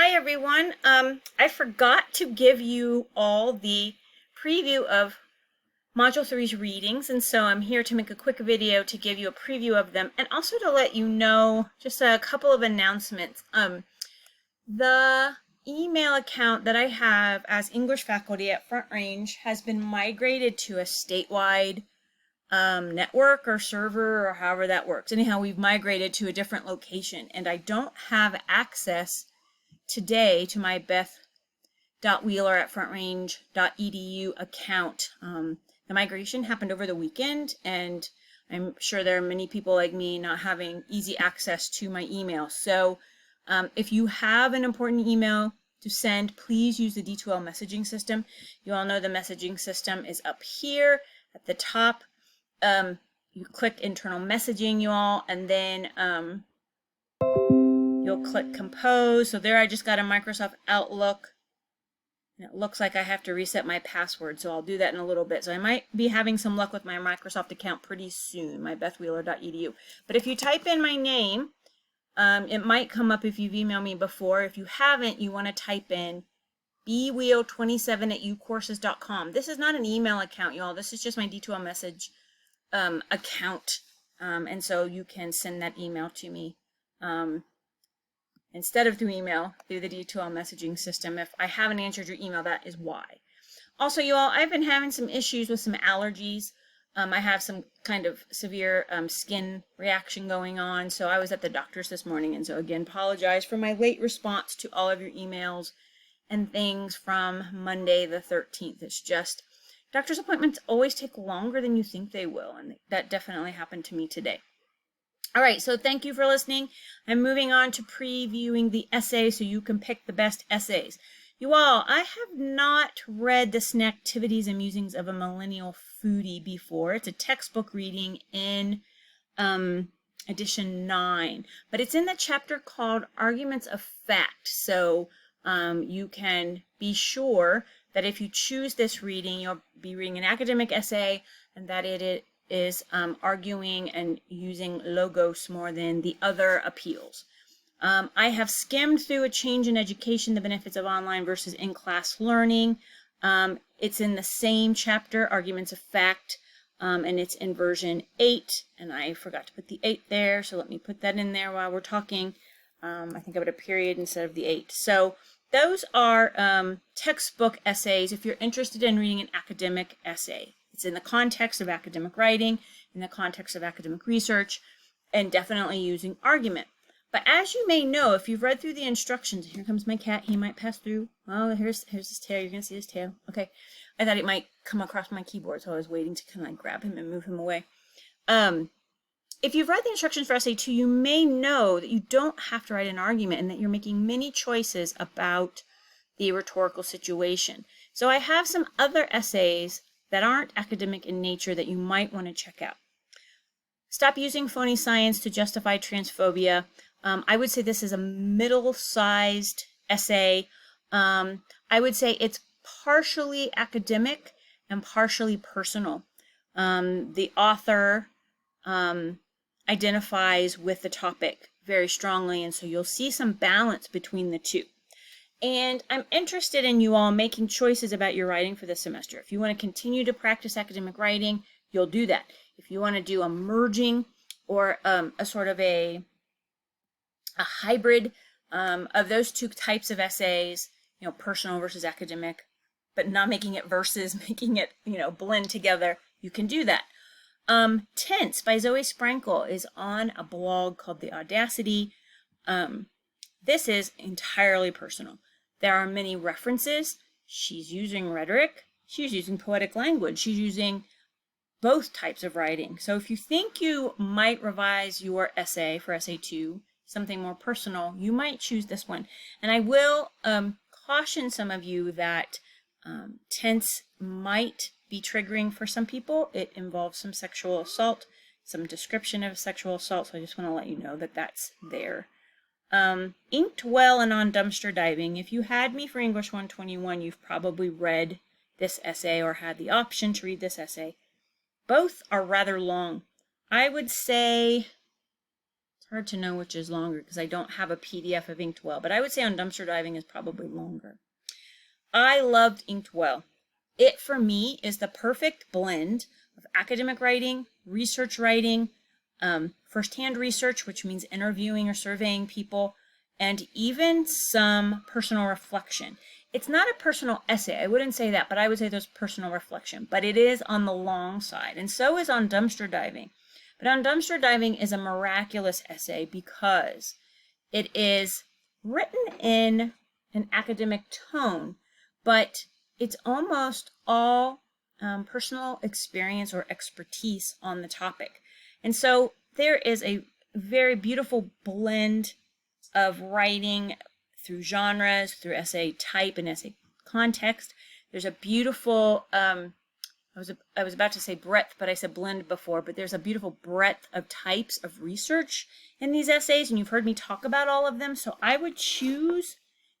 Hi everyone. I forgot to give you all the preview of Module Three's readings, and so I'm here to make a quick video to give you a preview of them and also to let you know just a couple of announcements. The email account that I have as English faculty at Front Range has been migrated to a statewide network or server or however that works. Anyhow, we've migrated to a different location, and I don't have access today to my beth.wheeler@frontrange.edu account. The migration happened over the weekend, and I'm sure there are many people like me not having easy access to my email. So if you have an important email to send, please use the D2L messaging system. You all know the messaging system is up here at the top. You click internal messaging, you all, and then you'll click compose. So there I just got a Microsoft Outlook, and it looks like I have to reset my password, so I'll do that in a little bit. So I might be having some luck with my Microsoft account pretty soon, my bethwheeler.edu. But if you type in my name, it might come up if you've emailed me before. If you haven't, you want to type in bwheel27@ucourses.com. This is not an email account, y'all. This is just my D2L message account, and so you can send that email to me instead of through email, through the D2L messaging system. If I haven't answered your email, that is why. Also, you all, I've been having some issues with some allergies. I have some kind of severe skin reaction going on, so I was at the doctor's this morning, and so again, apologize for my late response to all of your emails and things from Monday the 13th. It's just, doctor's appointments always take longer than you think they will, and that definitely happened to me today. All right, so thank you for listening. I'm moving on to previewing the essay so you can pick the best essays. You all, I have not read The Snacktivities and Musings of a Millennial Foodie before. It's a textbook reading in edition 9, but it's in the chapter called Arguments of Fact. So you can be sure that if you choose this reading, you'll be reading an academic essay, and that it is arguing and using logos more than the other appeals. I have skimmed through A Change in Education, the Benefits of Online versus In-Class Learning. It's in the same chapter, Arguments of Fact, and it's in version 8, and I forgot to put the 8 there, so let me put that in there while we're talking. I think I put a period instead of the 8. So those are textbook essays if you're interested in reading an academic essay. It's in the context of academic writing, in the context of academic research, and definitely using argument. But as you may know, if you've read through the instructions, here comes my cat, he might pass through. Oh, here's his tail, you're gonna see his tail. Okay, I thought it might come across my keyboard, so I was waiting to kind of grab him and move him away. If you've read the instructions for essay 2, you may know that you don't have to write an argument and that you're making many choices about the rhetorical situation. So I have some other essays that aren't academic in nature that you might want to check out. Stop Using Phony Science to Justify Transphobia. I would say this is a middle-sized essay. I would say it's partially academic and partially personal. The author identifies with the topic very strongly, and so you'll see some balance between the two. And I'm interested in you all making choices about your writing for this semester. If you want to continue to practice academic writing, you'll do that. If you want to do a merging or a sort of a hybrid of those two types of essays, you know, personal versus academic, but not making it versus, making it, you know, blend together, you can do that. Tense by Zoe Sprankle is on a blog called The Audacity. This is entirely personal. There are many references. She's using rhetoric. She's using poetic language. She's using both types of writing. So if you think you might revise your essay for essay 2, something more personal, you might choose this one. And I will caution some of you that tense might be triggering for some people. It involves some sexual assault, some description of sexual assault, so I just want to let you know that that's there. Inked Well and On Dumpster Diving. If you had me for English 121, you've probably read this essay or had the option to read this essay. Both are rather long. I would say, it's hard to know which is longer because I don't have a PDF of Inktwell, but I would say on dumpster diving is probably longer. I loved Inktwell. It, for me, is the perfect blend of academic writing, research writing, firsthand research, which means interviewing or surveying people, and even some personal reflection. It's not a personal essay, I wouldn't say that, but I would say there's personal reflection, but it is on the long side, and so is on dumpster diving. But on dumpster diving is a miraculous essay because it is written in an academic tone, but it's almost all personal experience or expertise on the topic. And so there is a very beautiful blend of writing through genres, through essay type and essay context. There's a beautiful, I was about to say breadth, but I said blend before, but there's a beautiful breadth of types of research in these essays, and you've heard me talk about all of them. So I would choose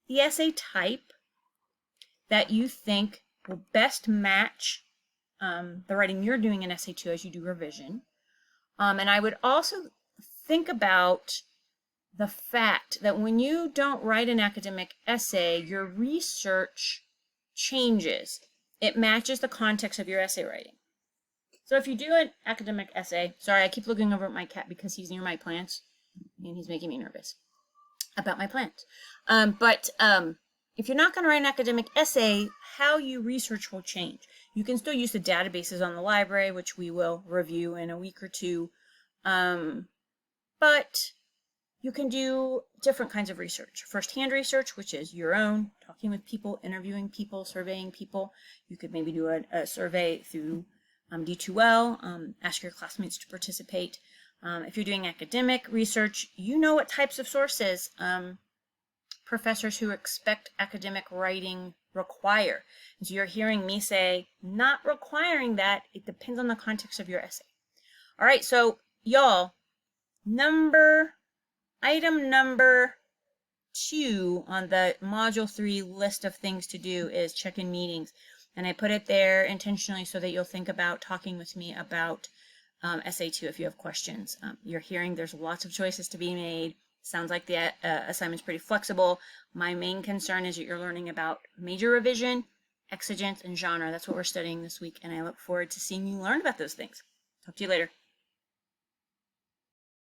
the essay type that you think will best match the writing you're doing in essay 2 as you do revision. And I would also think about the fact that when you don't write an academic essay, your research changes. It matches the context of your essay writing. So if you do an academic essay, sorry, I keep looking over at my cat because he's near my plants and he's making me nervous about my plants. If you're not going to write an academic essay, how you research will change. You can still use the databases on the library, which we will review in a week or two. But you can do different kinds of research. First-hand research, which is your own, talking with people, interviewing people, surveying people. You could maybe do a survey through D2L, ask your classmates to participate. If you're doing academic research, you know what types of sources professors who expect academic writing require. And so you're hearing me say, not requiring that. It depends on the context of your essay. All right, so y'all, item number 2 on the module 3 list of things to do is check-in meetings. And I put it there intentionally so that you'll think about talking with me about essay 2 if you have questions. You're hearing there's lots of choices to be made. Sounds like the assignment's pretty flexible. My main concern is that you're learning about major revision, exigence, and genre. That's what we're studying this week, and I look forward to seeing you learn about those things. Talk to you later.